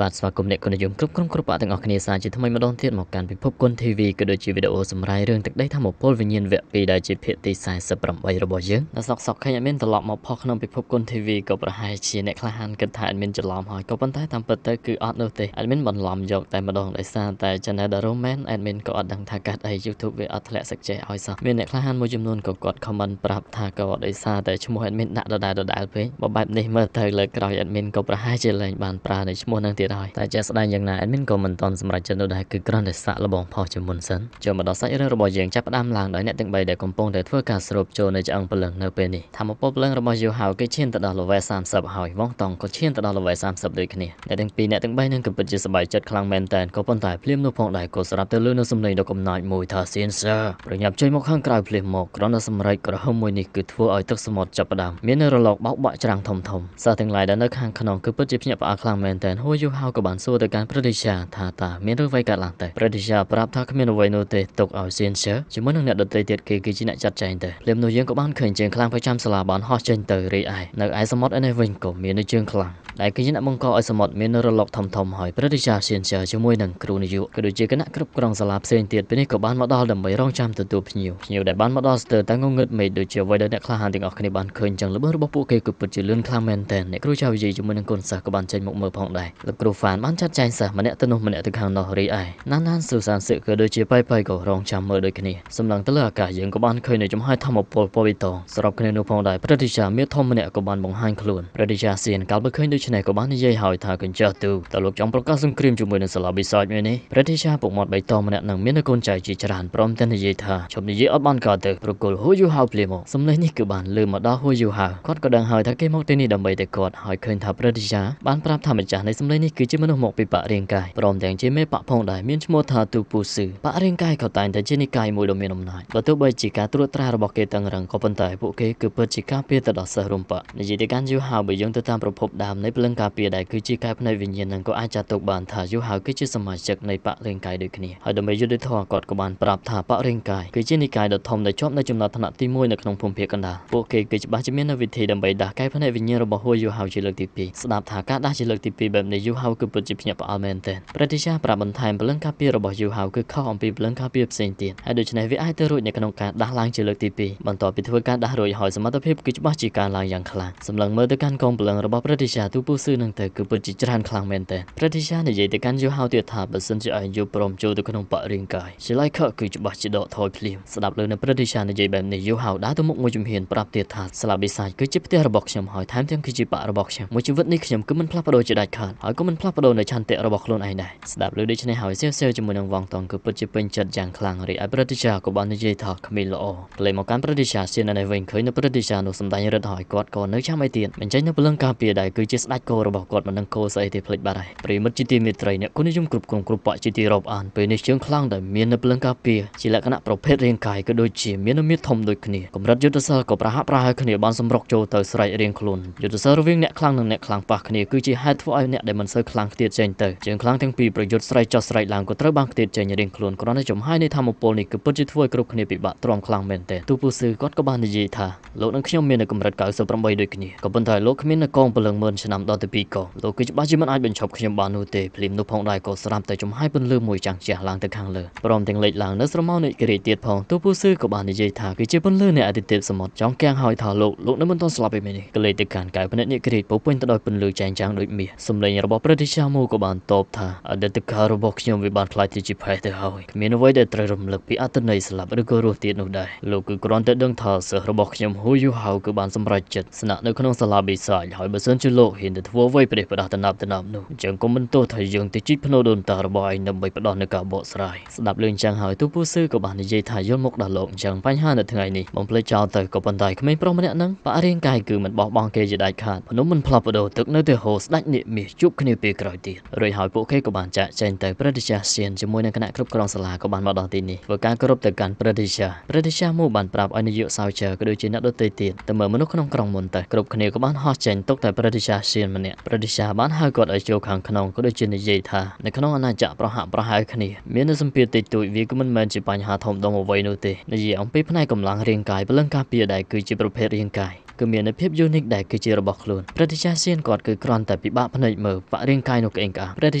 បាទស្វាគមន៍អ្នកគុណនិយមគ្រប់បាក់ទាំងអស់គ្នាសាជាថ្មីម្ដងទៀតមកកាន់ពិភពគុណ TV ក៏ដូចជាវីដេអូសម្រាយរឿងទឹកដីធម្មពលវិញ្ញាណវគ្គ2ដែលជាភាគទី48របស់យើងដែលសក់ឃើញអត់មានត្រឡប់មកផុសក្នុងពិភពគុណ TV ក៏ប្រហែលជាអ្នកខ្លះហានគិតថាអត់មានច្រឡំហើយក៏ប៉ុន្តែតាមពិតទៅគឺអត់នោះទេអត់មានបន្លំយកតែម្ដងដោយសារតែ Channel ដែល Roman Admin ក៏អត់ដឹងថាកាត់អី YouTube វាអត់ធ្លាក់សឹកចេះឲ្យសោះមានអ្នកខ្លះហានមួយចំនួនក៏គាត់ comment ប្រាប់ថាក៏ដោយសារតែឈ្មោះ Admin ដាក់ដដែលពេកបើបែបនេះមើលទៅលើក្រោយ Admin ក៏ប្រហែលជាលែងបានប្រើនៅឈ្មោះនឹងទៀតហើយតែជាក់ស្ដែងយ៉ាងណា Admin ក៏មិនទាន់សម្រេចចិត្តនោះដែរគឺគ្រាន់តែសាក់លបងផុសជាមុនសិនចូលមកដល់សាច់រឿងរបស់យើងចាប់ផ្ដើមឡើងដោយអ្នកទាំង3ដែលកំពុងតែធ្វើការស្រូបចូលនៅឆ្អឹងព្រលឹងនៅពេលនេះធម្មពលព្រលឹងរបស់យូហៅគេឈានទៅដល់ level 30ហើយវងតង់ក៏ឈានទៅដល់ level 30ដូចគ្នាអ្នកទាំងពីរអ្នកទាំង3នឹងក៏ពិតជាសប្បាយចិត្តខ្លាំងមែនតើក៏ប៉ុន្តែភ្លាមនោះផងដែរក៏ស្រាប់ទៅលើនៅសំឡេងដ៏កំណាចមួយថា Sensor ប្រញាប់ជួយមកខាងក្រៅភ្លាមមកគ្រាន់តែសម្រេចក្រហមមួយនេះគឺធ្វើឲ្យទឹកសមុទ្រចាប់ផ្ដើមមានរលកបោកបក់ច្រាំងធំសិស្សទាំងឡាយដែលនៅខាងក្នុងគឺពិតជាភ្ញាក់ផ្អើលខ្លាំងមែនតើហួយូហៅក៏បានសួរទៅកាន់ព្រឹទ្ធាចារ្យថាតើមានរឿងអ្វីកើតឡើងទៅព្រឹទ្ធាចារ្យប្រាប់ថាគ្មានអ្វីនោះទេទុកឲ្យ Sensor ជាមួយនឹងអ្នកដទៃទៀតគេគឺជាអ្នកចាត់ចែងទៅភ្លាមនោះយើងក៏បានឃើញជើងខ្លាំងប្រចាំសាលាបានហោះចេញទៅរីឯនៅឯសមុទ្រឯនេះវិញក៏មាននៅជើងខ្លាំងដែលគឺជាអ្នកបង្កឲ្យសមុទ្រមានរលកធំហើយព្រឹទ្ធាចារ្យ Sensor ជាមួយនឹងគ្រូនាយកក៏ដូចជាគណៈគ្រប់គ្រងសាលាផ្សេងទៀតពេលនេះក៏បានមកដល់ដើម្បីរងចាំទទួលភ្ញៀវដែលបានមកដល់ស្ទើរតែងងឹតមេឃដូចជាអ្វីដែលអ្នកខ្លះហានទាំងអស់គ្នាបានឃើញចឹងល្បឿនរបស់ពួកគេគឺពិតជាលឿនខ្លាំងមែនទែនអ្នកគ្រូចៅវិជ័យជាមួយនឹងកូនសិស្សក៏បានចេញមកមើលផងដែរលោកគ្រូហ្វានបានចាត់ចែងសិស្សម្នាក់ទៅនោះម្នាក់ទៅខាងនោះរីឯណានស៊ូសានសឹកក៏ដូចជាប៉ៃក៏រងចាំមើលដូចគ្នាសម្លឹងទៅលើអាកាសយើងក៏បានឃើញនៅចំហាយធម្មពលពណ៌បៃតងស្របគ្នានោះផងដែរព្រឹទ្ធាចារ្យមាធំម្នាក់ក៏បានបង្ហាញខ្លួនព្រឹទ្ធាចារ្យសៀនកាលបើឃើញដូច្នេះក៏បាននិយាយហើយថាកញ្ចក់ទូតើលោកចង់ប្រកាសសង្គ្រាមជាមួយនឹងសាលាបិសាចមួយនេះព្រឹទ្ធាចារ្យពុកមាត់បៃតងម្នាក់នឹងមាននៅកូនចៅជាច្រើនព្រមទាំងនិយាយថាជប់និយាយអត់បានកើតទៅប្រគល់ហួយយូហៅភ្លាមមកសំឡេងនេះគឺបានលឺមកដល់ហួយយូហៅគាត់ក៏ដឹងហើយថាគេមកទីនេះដើម្បីតែគាត់ហើយឃើញថាព្រឹទ្ធាចារ្យបានប្រាប់ថាម្ចាស់នៃសំឡេងនេះគឺជាមនុស្សមកពីបរិយាកាយព្រមទាំងជាមេបកផងដែរមានឈ្មោះថាទូពូស៊ឺបរិយាកាយក៏តែងតែជានិកាយមួយដ៏មានអំណាចបើទោះបីជាការត្រួតត្រារបស់គេតឹងរឹងក៏ប៉ុន្តែពួកគេគឺពិតជាការពារទៅដល់សិស្សរំបក់និយាយទៅកាន់យូហៅបើយើងទៅតាមប្រភពដើមនៃព្រលឹងការពារដែលគឺជាកែផ្នែកវិញ្ញាណនឹងក៏អាចចាត់ទុកបានថាយូហៅគឺជាសមាជិកនៃបរិយាកាយដូចគ្នាហើយដើម្បីយុត្តិធម៌គាត់ក៏បានប្រាប់ថាបរិយាកាយគឺជានិកាយដ៏ធំដែលជាប់នៅចំណុចថ្នាក់ទី1នៅក្នុងភូមិភាគកណ្ដាលពួកគេគឺច្បាស់ជាមាននៅវិធីដើម្បីដាស់កែផ្នែកវិញ្ញាណរបស់ហួយយូហៅជាលើកទី2ស្ដាប់ថាការដាស់ជាលើកទី2បែបនេះយូហៅគឺពិតជាភ្ញាក់ផ្អើលមែនទែនព្រឹទ្ធាចារ្យប្រាប់បន្ថែមព្រលឹងការពាររបស់យូហៅគឺខុសអំពីព្រលឹងការពារផ្សេងទៀតហើយដូច្នេះវាអាចទៅរួចនៅក្នុងការដាស់ឡើងជាលើកទី2បន្ទាប់ពីធ្វើការដាស់រួចហើយសមត្ថភាពគឺច្បាស់ជាការឡើងយ៉ាងខ្លាំងសម្លឹងមើលទៅកាន់កងព្រលឹងរបស់ព្រឹទ្ធាចារ្យទូពូស៊ឺនឹងទៅគឺពិតជាច្រើនខ្លាំងមែនទែនព្រឹទ្ធាចារ្យនិយាយទៅកាន់យូហៅទៀតថាបើសិនជាឯងយល់ព្រមចូលទៅក្នុងបរិយាកាយជាឡៃខកគឺច្បាស់ជាដកថយភ្លាមស្ដាប់លើនៅព្រឹទ្ធាចារ្យនិយាយបែបនេះយូហៅដើរទៅមុខមួយជំហានប្រាប់ទៀតថាស្លាបបិសាចគឺជាផ្ទះរបស់ខ្ញុំហើយថែមទាំងគឺជាបករបស់ខ្ញុំមួយជីវិតនេះខ្ញុំគឺមិនផ្លាស់ប្ដូរជាដាច់ខាតហើយក៏មិនផ្លាស់ប្ដូរនៅឆន្ទៈរបស់ខ្លួនឯងដែរស្ដាប់លើដូច្នេះហើយសៀវជាមួយនឹងវងតងគឺពិតជាពេញចិត្តយ៉ាងខ្លាំងរីឯព្រឹទ្ធាចារ្យក៏បាននិយាយថាគ្មានល្អក្លែងមកកាន់ព្រឹទ្ធាចារ្យសៀននៅវិញឃើញនៅព្រឹទ្ធាចារ្យនោះសម្ដែងរឹតហើយគាត់ក៏នៅចាំឯទៀតបញ្ចេញនៅព្រលឹងការពារដែលគឺជាស្ដេចគោរបស់គាត់មិននឹងគោស្អីទេភ្លេចបាត់ហើយប្រិមិត្តជាទីមេត្រីអ្នកគុណនិយមគ្រប់បកជាទីរាប់អានពេលនេះជើងខ្លាំងដែលមាននៅព្រលឹងការពារជាលក្ខណៈប្រភេទរាងកាយក៏ដូចជាមាននៅមាឌធំដូចគ្នាកម្រិតយុទ្ធសាស្ត្រក៏ប្រហាក់ប្រហែលគ្នាបានសម្រុកចូលទៅស្រែករៀងខ្លួនយុទ្ធសាស្ត្ររវាងអ្នកខ្លាំងនិងអ្នកខ្លាំងប៉ះគ្នាគឺជាហេតុធ្វើឲ្យអ្នកដែលមិនសូវខ្លាំងខ្ទាតចេញទៅជើងខ្លាំងទាំងពីរប្រយុទ្ធស្រែកចុះស្រែកឡើងក៏ត្រូវបានខ្ទាតចេញរៀងខ្លួនគ្រាន់តែចំហាយនៃធម្មពលនេះគឺពិតជាធ្វើឲ្យគ្រប់គ្នាពិបាកទ្រាំខ្លាំងមែនទែនទូពូស៊ឺគាត់ក៏បាននិយាយថាលោកនិងខ្ញុំមាននៅកម្រិត98ដូចគ្នាក៏ប៉ុន្តែលោកគ្មាននៅកងពលឹង10000ឆ្នាំដល់ទៅ2កងលោកគឺច្បាស់ជាមិនអាចបញ្ឈប់ខ្ញុំបាននោះទេភ្លាមនោះផងដែរក៏ស្រាប់តែចំហាយពន្លឺមួយចាំងជះឡើងទៅខាងលើព្រមទាំងលេចឡើងនៅស្រមោលនៃគិរីទៀតផងទូពូស៊ឺក៏បាននិយាយថាគឺជាពន្លឺនៃអាទិទេពសមុទ្រចង់គាំងហើយថាលោកនៅមិនទាន់ស្លាប់ឯមែននេះក៏លេចទៅកាន់កែវភ្នែកនេះគិរីពោពេញទៅដោយពន្លឺចែងចាំងដូចមាសសំឡេងរបស់ព្រឹទ្ធាចារ្យមូក៏បានតបថាអតីតកាលរបស់ខ្ញុំវាបានខ្លាចទៅជាផេះទៅហើយគ្មានអ្វីដែលត្រូវរំលឹកពីអត្តន័យស្លាប់ឬក៏រស់ទៀតនោះដែរលោកគឺគ្រាន់តែដឹងថាសិស្សរបស់ខ្ញុំហួយយូហៅគឺបានសម្រេចចិត្តស្នាក់នៅក្នុងសាលាបិសាចហើយបើសិនជាលោកហ៊ានទៅធ្វើអ្វីប្រទេសផ្ដាស់តំណាប់នោះអញ្ចឹងក៏មិនទោសថាយើងទៅជីកភ្នូដូនតារបស់ឯងដើម្បីផ្ដោះនៅការបកស្រាយស្ដាប់លឿនចឹងហើយទូពូស៊ឺក៏បាននិយាយថាយល់មុខដល់លោកអញ្ចឹងបញ្ហានៅថ្ងៃនេះបំភ្លេចចោលទៅក៏ប៉ុន្តែក្មេងប្រុសម្នាក់ហ្នឹងបរិយាកាយគឺមិនបោះបង់គេជាដាច់ខាតភ្នំមិនផ្លាស់ប្ដូរទឹកនៅតែហូរស្ដាច់នាគមាសជួបគ្នាពេលក្រោយទៀតរួចហើយពួកគេក៏បានចាក់ចែងទៅព្រឹទ្ធាចារ្យសៀនជាមួយនឹងគណៈគ្រប់គ្រងសាលាក៏បានមកដល់ទីនេះធ្វើការគោរពទៅកាន់ព្រឹទ្ធាចារ្យមូបានប្រាប់ឲ្យនាយកសៅជើក៏ដូចជាអ្នកដទៃទៀតទៅមើលមនុស្សក្នុងក្រុងមុនទៅគ្រប់គ្នាក៏បានហោះចេញទុកតែព្រឹទ្ធាចារ្យសៀនម្នាក់ព្រឹទ្ធាចារ្យបានហៅគាត់ឲ្យចូលខាងក្នុងក៏ដូចជានិយាយថានៅក្នុងអាណាចក្រប្រហាក់ប្រហែលគ្នាមាននៅសម្ពាធតិចតួចវាក៏មិនមែនជាបញ្ហាធំដុំអ្វីនោះទេនិយាយអំពីផ្នែកកម្លាំងរាងកាយព្រលឹងការពារដែលគឺជាប្រភេទរាងកាយ គឺមាននៅភាពយូនិកដែលគឺជារបស់ខ្លួនព្រឹទ្ធាចារ្យសៀនគាត់គឺគ្រាន់តែពិបាកភ្នែកមើលបរិយាកាយនោះក្អេងក្អាងព្រឹទ្ធ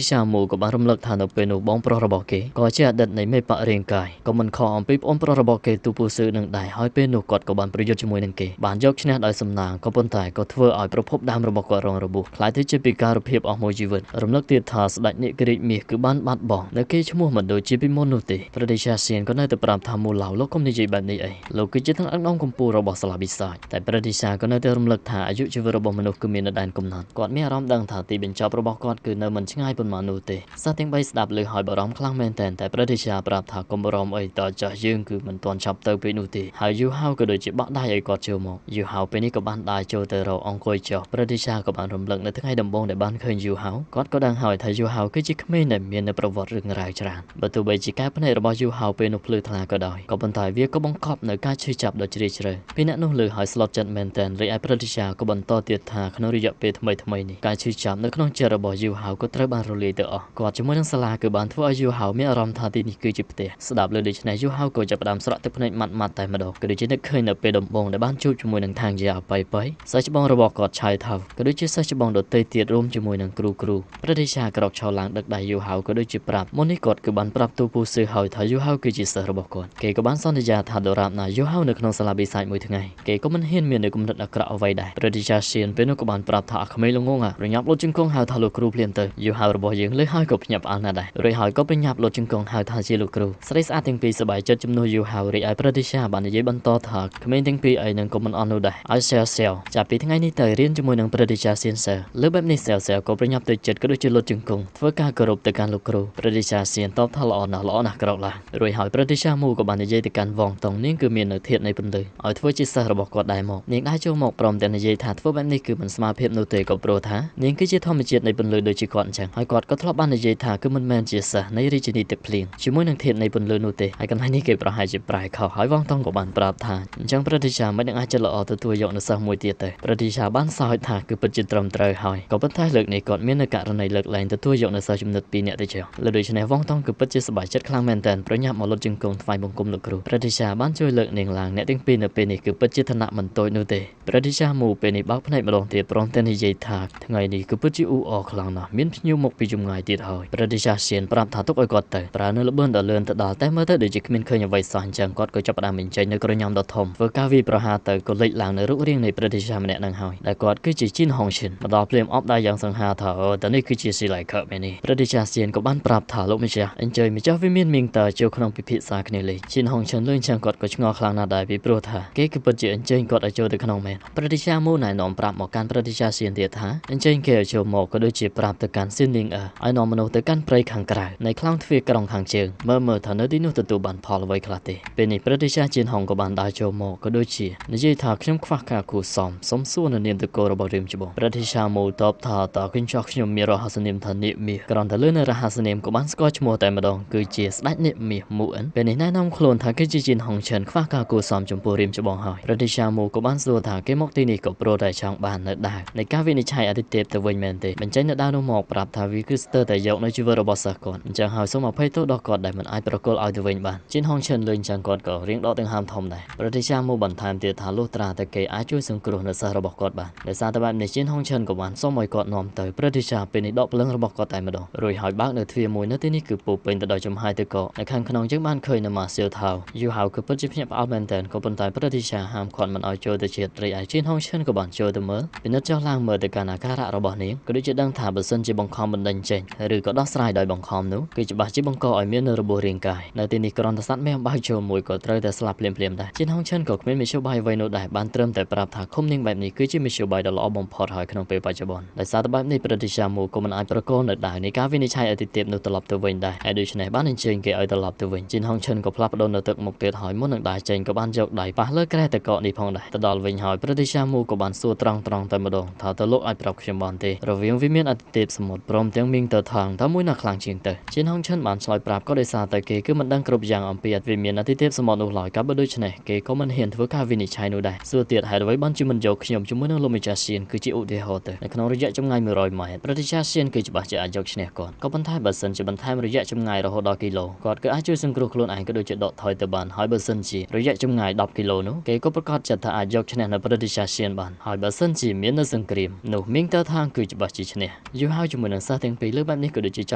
ាចារ្យមូក៏បានរំលឹកថានៅពេលនោះបងប្រុសរបស់គេក៏ជាអតីតនៃមេបរិយាកាយក៏មិនខកអំពីប្អូនប្រុសរបស់គេទូពូស៊ឺនឹងដែរហើយពេលនោះគាត់ក៏បានប្រយុទ្ធជាមួយនឹងគេបានយកឈ្នះដោយសំណាងក៏ប៉ុន្តែក៏ធ្វើឲ្យប្រភពដើមរបស់គាត់រងរបួសខ្លាចទៅជាពិការភាពអស់មួយជីវិតរំលឹកទៀតថាស្ដេចនាគរាជមាសគឺបានបាត់បង់នៅគេឈ្មោះមិនដូចជាពីមុននោះទេព្រឹទ្ធាចារ្យសៀនក៏នៅតែប្រាប់ថាមូឡៅលោកកុំនិយាយបែបនេះអីលោកគឺជាទាំងអង្គកំពូលរបស់សាលាបិសាចតែព្រឹទ្ធាចារ្យក៏នៅតែរំលឹកថាអាយុជីវិតរបស់មនុស្សគឺមាននៅដែនកំណត់គាត់មានអារម្មណ៍ដឹងថាទីបញ្ចប់របស់គាត់គឺនៅមិនឆ្ងាយប៉ុន្មាននោះទេសត្វទាំង3ស្ដាប់ឮហើយបារម្ភខ្លាំងមែនទែនតែព្រឹទ្ធាចារ្យប្រាប់ថាកុំបារម្ភអីតើចាស់យើងគឺមិនទាន់ឆាប់ទៅពេលនោះទេហើយយូហៅក៏ដូចជាបាក់ដៃឲ្យគាត់ចូលមកយូហៅពេលនេះក៏បានដើរចូលទៅរកអង្គុយចុះព្រឹទ្ធាចារ្យក៏បានរំលឹកនៅថ្ងៃដំបូងដែលបានឃើញយូហៅគាត់ក៏ដឹងហើយថាយូហៅគឺជាក្មេងដែលមាននៅប្រវត្តិរឿងរ៉ាវច្រើនបើទោះបីជាការភ្នែករបស់យូហៅពេលនោះភ្លឺថ្លាក៏ដោយក៏ប៉ុន្តែវាក៏បង្កប់នៅការឈឺចាប់ដ៏ជ្រាលជ្រៅពីអ្នកនោះលើហើយស្លុតចិត្តមែនទែនរីឯព្រឹទ្ធាចារ្យក៏បន្តទៀតថាក្នុងរយៈពេលថ្មីនេះការឈឺចាប់នៅក្នុងចិត្តរបស់យូហៅក៏ត្រូវបានរលាយទៅអស់គាត់ជាមួយនឹងសាលាគឺបានធ្វើឲ្យយូហៅមានអារម្មណ៍ថាទីនេះគឺជាផ្ទះស្ដាប់លើដូច្នេះយូហៅក៏ចាប់ផ្ដើមស្រក់ទឹកភ្នែកម៉ាត់តែម្ដងក៏ដូចជានឹកឃើញនៅពេលដំបូងដែលបានជួបជាមួយនឹងທາງយ៉ាប៉ៃសិស្សច្បងរបស់គាត់ឆាយថាក៏ដូចជាសិស្សច្បងដទៃទៀតរួមជាមួយនឹងគ្រូព្រឹទ្ធាចារ្យក្រោកឈរឡើងដឹកដៃយូហៅក៏ដូចជាប្រាប់មុននេះគាត់គឺបានប្រាប់ទូពូស៊ឺហើយថាយូហៅគឺជាសិស្សរបស់គាត់គេក៏បានសន្យាថាដរាបណាយូហៅនៅក្នុងសាលាបិសាចមួយថ្ងៃគេក៏មិនហ៊ានមាននៅគំនិតអាក្រក់អ្វីដែរព្រឹទ្ធាចារ្យសៀនពេលនោះក៏បានប្រាប់ថាអាក្មេងល្ងងប្រញាប់លុតជង្គង់ហៅថាលោកគ្រូភ្លាមទៅយូហៅរបស់យើងលើហើយក៏ភ្ញាក់ផ្អើលណាស់ដែររួចហើយក៏ប្រញាប់លុតជង្គង់ហៅថាជាលោកគ្រូស្រីស្អាតទាំងពីរសប្បាយចិត្តជំនួសយូហៅរីឯព្រឹទ្ធាចារ្យបាននិយាយបន្តថាក្មេងទាំងពីរអីនឹងក៏មិនអន់នោះដែរឲ្យសែវចាប់ពីថ្ងៃនេះទៅរៀនជាមួយនឹងព្រឹទ្ធាចារ្យសៀនសើលើបែបនេះសែវក៏ប្រញាប់ទៅចិត្តក៏ដូចជាលុតជង្គង់ធ្វើការគោរពទៅកាន់លោកគ្រូព្រឹទ្ធាចារ្យសៀនតបថាល្អណាស់ក្រោកឡើងរួចហើយព្រឹទ្ធាចារ្យមូក៏បាននិយាយទៅកាន់វងតុងនាងគឺមាននៅធាតុនៃពន្លឺឲ្យធ្វើជាសិស្សរបស់គាត់ដែរមកនាងដែរចូលមកព្រមទាំងនិយាយថាធ្វើបែបនេះគឺមិនស្មើភាពនោះទេក៏ព្រោះថានាងគឺជាធម្មជាតិនៃពន្លឺដូចជាគាត់អញ្ចឹងហើយគាត់ក៏ធ្លាប់បាននិយាយថាគឺមិនមែនជាសិស្សនៃរាជធានីទឹកភ្លៀងជាមួយនឹងធាតុនៃពន្លឺនោះទេហើយកន្លែងនេះគេប្រហែលជាប្រែខុសហើយវងតុងក៏បានប្រាប់ថាអញ្ចឹងព្រឹទ្ធាចារ្យមិននឹងអាចចិត្តល្អទទួលយកនៅសិស្សមួយទៀតទេព្រឹទ្ធាចារ្យបានសើចថាគឺពិតជាត្រឹមត្រូវហើយក៏ប៉ុន្តែលើកនេះគាត់មាននៅករណីលើកលែងទទួលយកនៅសិស្សចំណិត2នាក់ទៅចុះលើដូច្នេះវងតុងគឺពិតជាសប្បាយចិត្តខ្លាំងមែនទែនប្រញាប់មកលុតជង្គង់ថ្វាយបង្គំលោកគ្រូព្រឹទ្ធាចារ្យបានជួយលើកនាងឡើងអ្នកទាំងពីរនៅពេលនេះគឺពិតជាឋានៈមិនតូចនោះទេព្រឹទ្ធាចារ្យមូពេលនេះបើកភ្នែកម្ដងទៀតព្រមទាំងនិយាយថាថ្ងៃនេះគឺពិតជាអ៊ូអរខ្លាំងណាស់មានភ្ញៀវមកពីចម្ងាយទៀតហើយព្រឹទ្ធាចារ្យសៀនប្រាប់ថាទុកឲ្យគាត់ទៅប្រើនៅល្បឿនដ៏លឿនទៅដល់តែមើលទៅដូចជាគ្មានឃើញអ្វីសោះអញ្ចឹងគាត់ក៏ចាប់ផ្ដើមបញ្ចេញនៅក្រញ៉ាំដ៏ធំធ្វើការវាយប្រហារទៅក៏លេចឡើងនៅរូបរាងនៃព្រឹទ្ធាចារ្យម្នាក់នឹងហើយដែលគាត់គឺជាជីនហុងឈិនមកដល់ភ្លាមអបដៃយ៉ាងសង្ហាថាអូតើនេះគឺជាស៊ីឡៃខមែននេះព្រឹទ្ធាចារ្យសៀនក៏បានប្រាប់ថាលោកម្ចាស់អញ្ជើញម្ចាស់វិមានមីងតើចូលក្នុងពិភាក្សាគ្នាលេងជីនហុងឈិនលឿនចឹងគាត់ក៏ឆ្ងល់ខ្លាំងណាស់ដែរពីព្រោះថាគេគឺពិតជាអញ្ជើញគាត់ឲ្យចូលទៅក្នុងមែនព្រឹទ្ធាចារ្យមូណែនាំប្រាប់មកកាន់ព្រឹទ្ធាចារ្យសៀនទៀតថាអញ្ជើញគេឲ្យចូលមកក៏ដូចជាប្រាប់ទៅកាន់ស៊ីនលីងឲ្យនាំមនុស្សទៅកាន់ព្រៃខាងក្រៅនៃខ្លោងទ្វារក្រុងខាងជើងមើលថានៅទីនោះទទួលបានផលអ្វីខ្លះទេពេលនេះព្រឹទ្ធាចារ្យជីនហុងក៏បានដើរចូលមកក៏ដូចជានិយាយថាខ្ញុំខ្វះការគូសុំសួរនៅនាមតកូររបស់រៀមច្បងព្រឹទ្ធាចារ្យមូតបថាតើឃើញចោះខ្ញុំមានរហស្សនាមថានាគមាសក្រំតែលើនៅរហស្សនាមក៏បានស្គាល់ឈ្មោះតែម្ដងគឺជាស្ដេចនាគមាសមូអិនពេលនេះណែនាំខ្លួនថាគឺជាជីនហុងឈិនខ្វះការគូសមចំពោះរៀមច្បងហើយព្រឹទ្ធាចារ្យមូក៏បានសួរថាគេមកទីនេះក៏ព្រោះតែចង់បាននៅដាវនៃការវិនិច្ឆ័យអាទិទេពទៅវិញមែនទេបញ្ចេញនៅដាវនោះមកប្រាប់ថាវាគឺស្ទើរតែយកនៅជីវិតរបស់សិស្សគាត់អញ្ចឹងហើយសូមអភ័យទោសដល់គាត់ដែលមិនអាចប្រគល់ឲ្យទៅវិញបានជីនហុងឈិនលេងចឹងគាត់ក៏រៀងដកទាំងហាមធំដែរព្រឹទ្ធាចារ្យមូបន្ថែមទៀតថាលុះត្រាតែគេអាចជួយសង្គ្រោះនៅសិស្សរបស់គាត់បានដោយសារតែបែបនេះជីនហុងឈិនក៏បានសូមឲ្យគាត់នាំទៅព្រឹទ្ធាចារ្យពេលនេះដកព្រលឹងរបស់គាត់តែម្ដងរួចហើយបើកនៅទ្វារមួយនៅទីនេះគឺពោពេញទៅដោយចំហាយទឹកកកនៅខាងក្នុងយើងបានឃើញនៅម៉ាសៀវថាវយូហៅគឺពិតជាភ្ញាក់ផ្អើលមែនទែនក៏ប៉ុន្តែព្រឹទ្ធាចារ្យហាមគាត់មិនឲ្យចូលទៅជាតិរីឯជីនហុងឈិនក៏បានចូលទៅមើលពិនិត្យចុះឡើងមើលទៅកាន់អាការៈរបស់នាងក៏ដូចជាដឹងថាបើសិនជាបង្ខំបណ្ដេញចេញឬក៏ដោះស្រាយដោយបង្ខំនោះគឺច្បាស់ជាបង្កឲ្យមាននៅរបួសរាងកាយនៅទីនេះគ្រាន់តែសត្វមេអំបៅចូលមួយក៏ត្រូវតែស្លាប់ភ្លាមៗដែរជីនហុងឈិនក៏គ្មានមធ្យោបាយអ្វីនោះដែរបានត្រឹមតែប្រាប់ថាឃុំនាងបែបនេះគឺជាមធ្យោបាយដ៏ល្អបំផុតហើយក្នុងពេលបច្ចុប្បន្នដោយសារតែបែបនេះព្រឹទ្ធាចារ្យមូក៏មិនអាចប្រកល់នៅដែរនៃការវិនិច្ឆ័យអាទិទេពនោះត្រឡប់ទៅវិញដែរហើយដូច្នេះបានអញ្ជើញគេឲ្យត្រឡប់ទៅវិញជីនហុងឈិនក៏ផ្លាស់ប្ដូរនៅទឹកមុខទៀតហើយមុននឹងដើរចេញក៏បានយកដៃប៉ះលើក្រែទឹកកកនេះផងដែរទៅដល់វិញហើយព្រឹទ្ធាចារ្យមូក៏បានសួរត្រង់តែម្ដងថាតើលោកអាចប្រាប់ខ្ញុំបានទេរវាងវិមានអាទិទេពសមុទ្រព្រមទាំងមីងតើថងតើមួយណាខ្លាំងជាងទៅជីនហុងឈិនបានឆ្លើយប្រាប់ក៏ដោយសារតែគេគឺមិនដឹងគ្រប់យ៉ាងអំពីវិមានអាទិទេពសមុទ្រនោះឡើយក៏បើដូច្នេះគេក៏មិនហ៊ានធ្វើការវិនិច្ឆ័យនោះដែរសួរទៀតហេតុអ្វីបានជាមិនយកខ្ញុំជាមួយនឹងលោកម្ចាស់សៀនគឺជាឧទាហរណ៍ទៅនៅក្នុងរយៈចម្ងាយ100ម៉ែត្រព្រឹទ្ធាចារ្យសៀនគឺច្បាស់ជាអាចយកឈ្នះគាត់ក៏ប៉ុន្តែបើសិនជាបន្ថែមរយៈចម្ងាយរហូតដល់គីឡូគាត់ក៏អាចជួយសង្គ្រោះខ្លួនឯងក៏ដូចជាដកថយទៅបានហើយបើសិនជារយៈចម្ងាយ10គីឡូនោះគេក៏ប្រកាសចិត្តថាអាចយកឈ្នះ នៅប្រទេសសាសៀនបានហើយបើសិនជាមាននៅសង្គ្រាមនោះមីងតើថាគឺច្បាស់ជាឈ្នះយូហៅជាមួយនឹងសិស្សទាំងពីរលើបែបនេះក៏ដូចជាច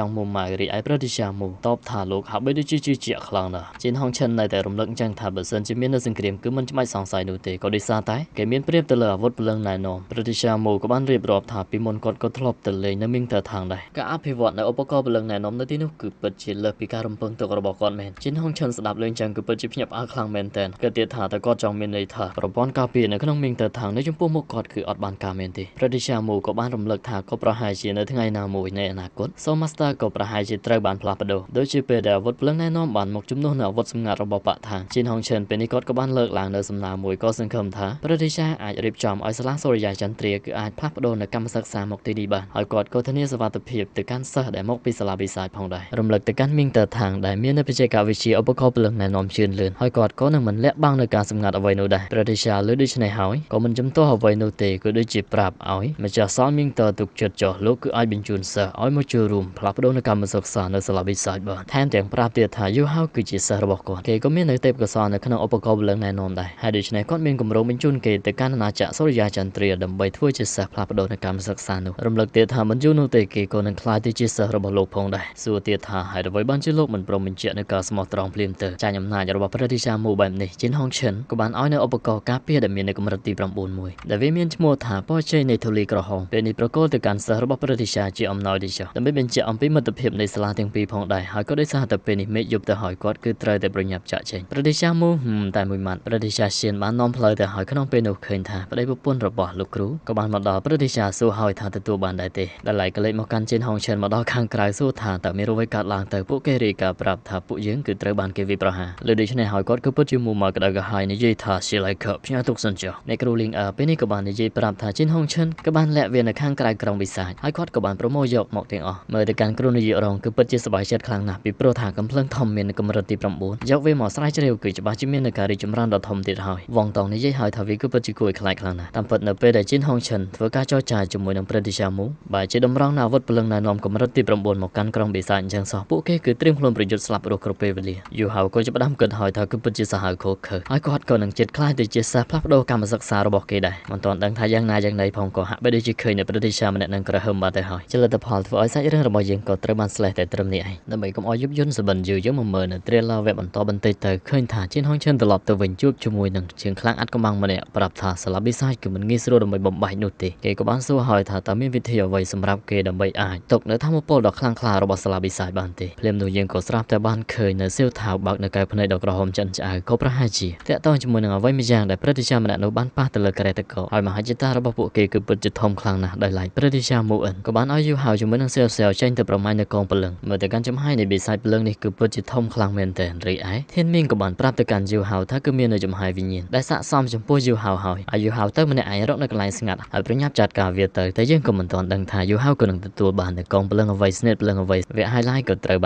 ង់មុំម៉ៅរីឯប្រទេសសាមូតបថាលោកហាក់បីដូចជាជឿជាក់ខ្លាំងណាស់ជីនហុងឈិននៅតែរំលឹកចឹងថាបើសិនជាមាននៅសង្គ្រាមគឺមិនច្បាច់សង្ស័យនោះទេក៏ដោយសារតែគេមានប្រៀបទៅលើអាវុធព្រលឹងណែនាំប្រទេសសាមូក៏បានរៀបរាប់ថាពីមុនគាត់ក៏ធ្លាប់ទៅលេងនៅមីងតើថាដែរការអភិវឌ្ឍនៅឧបករណ៍ព្រលឹងណែនាំនៅទីនោះគឺពិតជាលើសពីការរំពឹងទុករបស់គាត់មែនជីនហុងឈិនស្ដាប់លេងចឹងគឺពិតជាភ្ញាក់ផ្អើលខ្លាំងមែនទែនគាត់ទៀតថាតែគាត់ចង់មានន័យថាប្រព័ន្ធការពារនៅក្នុងមីងតើថានៅចំពោះមុខគាត់គឺអត់បានការមែនទេប្រទេសសាមូក៏បានរំលឹកថាក៏ប្រហែលជានៅថ្ងៃណាមួយនៃអនាគតសូម៉ាស្តាក៏ប្រហែលជាត្រូវបានផ្លាស់ប្ដូរដូចជាពេលដែលអាវុធព្រលឹងណែនាំបានមកជំនួសនៅអាវុធសម្ងាត់របស់បកថាជីនហុងឈិនពេលនេះគាត់ក៏បានលើកឡើងនៅសំណើមួយក៏សង្ឃឹមថាប្រទេសសាអាចរៀបចំឲ្យសាលាសូរិយាចន្ទ្រាគឺអាចផ្លាស់ប្ដូរនៅកម្មសិក្សាមកទីនេះបានហើយគាត់ក៏ធានាសុវត្ថិភាពទៅកាន់សិស្សដែលមកពីសាលាវិស័យផងដែររំលឹកទៅកាន់មីងតើថាដែលមាននៅបច្ចេកវិទ្យាឧបករណ៍ព្រលឹងណែនាំជឿនលឿនហើយគាត់ក៏នឹងមិនលាក់បាំងនៅការសម្ងាត់អ្វីនោះដែរប្រទេសសាលើដូច្នេះហើយក៏មិនចំទាស់អ្វីនោះទេគឺដូចជាប្រាប់ឲ្យម្ចាស់សាលមីងតើទុកចិត្តចោះលោកគឺអាចបញ្ជូនសិស្សឲ្យមកចូលរួមផ្លាស់ប្ដូរនៅកម្មសិក្សានៅសាលាវិស័យបានថែមទាំងប្រាប់ទៀតថាយូហៅគឺជាសិស្សរបស់គាត់គេក៏មាននៅទេពកោសល្យនៅក្នុងឧបករណ៍ព្រលឹងណែនាំដែរហើយដូច្នេះគាត់មានគម្រោងបញ្ជូនគេទៅកាន់អាណាចក្រសូរិយាចន្ទ្រាដើម្បីធ្វើជាសិស្សផ្លាស់ប្ដូរនៅកម្មសិក្សានោះរំលឹកទៀតថាមិនយូរនោះទេគេក៏នឹងក្លាយទៅជាសិស្សរបស់លោកផងដែរសួរទៀតថាហេតុអ្វីបានជាលោកមិនព្រមបញ្ជាក់នៅការស្មោះត្រង់ភ្លាមទៅចាញ់អំណាចរបស់ប្រទេសសាមូបែបនេះជីនហុងឈិនក៏បានឲ្យនៅឧបករណ៍ការពារដែលមាននៅកម្រិតទី9មួយដែលវាមានឈ្មោះថាពណ៌ជ័យនៃធូលីក្រហមពេលនេះប្រកល់ទៅកាន់សិស្សរបស់ប្រទេសសាជាអំណោយនេះចុះដើម្បីបញ្ជាក់អំពីមិត្តភាពនៃសាលាទាំងពីរផងដែរហើយក៏ដោយសារតែពេលនេះមេឃយប់ទៅហើយគាត់គឺត្រូវតែប្រញាប់ចាក់ចេញប្រទេសសាមូតែមួយម៉ាត់ប្រទេសសាសៀនបាននាំផ្លូវទៅហើយក្នុងពេលនោះឃើញថាប្តីប្រពន្ធរបស់លោកគ្រូក៏បានមកដល់ប្រទេសសាសួរហើយថាទទួលបានដែរទេដែលឡៃក៏លេចមកកាន់ជិនហុងឈិនមកដល់ខាងក្រៅសួរថាតើមានអ្វីកើតឡើងទៅពួកគេរាយការណ៍ប្រាប់ថាពួកយើងគឺត្រូវបានគេវាយប្រហារលើដូច្នេះហើយគាត់ក៏ពិតជាមុំមកក្តៅក្រហាយនិយាយថាជាឡៃខើផ្ញើទុកសិនចុះអ្នកគ្រូលីងពេលនេះក៏បាននិយាយប្រាប់ថាជិនហុងឈិនក៏បានលាក់វានៅខាងក្រៅក្រុងវិសាចហើយគាត់ក៏បានប្រមូលយកមកទាំងអស់មើលទៅកាន់គ្រូនាយករងគឺពិតជាសប្បាយចិត្តខ្លាំងណាស់ពីព្រោះថាកំភ្លើងធំមាននៅកម្រិតទី9យកវាមកស្រាវជ្រាវគឺច្បាស់ជាមាននៅការរីកចម្រើនដ៏ធំទៀតហើយវងតងនិយាយហើយថាវាគឺពិតជាគួរឲ្យខ្លាចខ្លាំងណាស់តាមពិតនៅពេលដែលជិនហុងឈិនធ្វើការចរចាជាមួយនឹងប្រទេសសាមូបែរជាតម្រង់នៅអាវុធព្រលឹងណែនាំកម្រិតទី9មកកាន់ក្រុងវិសាចអញ្ចឹងសោះពួកគេគឺត្រៀមខ្លួនប្រយុទ្ធស្លាប់រស់គ្រប់ពេលវេលាយូហៅក៏ចាប់ផ្ដើមគិតហើយថាគឺពិតជាសាហាវខូខើហើយគាត់ក៏នឹងចិត្តខ្លាចទៅជាសិស្សផ្លាស់ប្ដូរកម្មសិក្សារបស់គេដែរមិនទាន់ដឹងថាយ៉ាងណាយ៉ាងណីផងក៏ហាក់បីដូចជាឃើញនៅប្រទេសសាម្នាក់នឹងក្រហមបាត់ទៅហើយជាលទ្ធផលធ្វើឲ្យសាច់រឿងរបស់យើងក៏ត្រូវបានស្លេះតែត្រឹមនេះឯងដើម្បីកុំឲ្យយប់យន្តសបិនយូរយើងមកមើលនៅ trailer វគ្គបន្តបន្តិចទៅឃើញថាជិនហុងឈិនត្រឡប់ទៅវិញជួបជាមួយនឹងជាងខ្លាំងអាត់កំបាំងម្នាក់ប្រាប់ថាសាលាបិសាចគឺមិនងាយស្រួលដើម្បីបំបាច់នោះទេគេក៏បានសួរហើយថាតើមានវិធីអ្វីសម្រាប់គេដើម្បីអាចຕົកនៅធម្មពលដ៏ខ្លាំងក្លារបស់សាលាបិសាចបានទេភ្លាមនោះយើងក៏ស្រាប់តែបានឃើញនៅសៀវថាវបើកនៅកែវភ្នែកដ៏ក្រហមចិនឆ្អៅក៏ប្រហែលជាតាក់ទងជាមួយនឹងអ្វីម្យ៉ាងដែលប្រតិជាម្នាក់នោះបានប៉ះទៅលើការ៉េតកោហើយមហិច្ឆតារបស់ពួកគេគឺពិតជាធំខ្លាំងណាស់ដោយឡែកប្រតិជាមូអិនក៏បានឲ្យយូហៅជាមួយនឹងសៀវចេញទៅប្រមាញ់នៅកងពលឹងមើលទៅកាន់ចំហាយនៃបិសាចពលឹងនេះគឺពិតជាធំខ្លាំងមែនទែនរីឯធានមីងក៏បានប្រាប់ទៅកាន់យូហៅថាគឺមាននៅចំហាយវិញ្ញាណដែលស័ក្តិសមចំពោះយូហៅហើយហើយយូហៅទៅម្នាក់ឯងរកនៅកន្លែងស្ងាត់ហើយប្រញាប់ចាត់ការវាទៅតែយើងក៏មិនទាន់ដឹងថាយូហៅក៏នឹងទទួលបាននៅកងពលឹងអ្វីស្នេហ៍ពលឹងអ្វីវគ្គ highlight ក៏ត្រូវបាន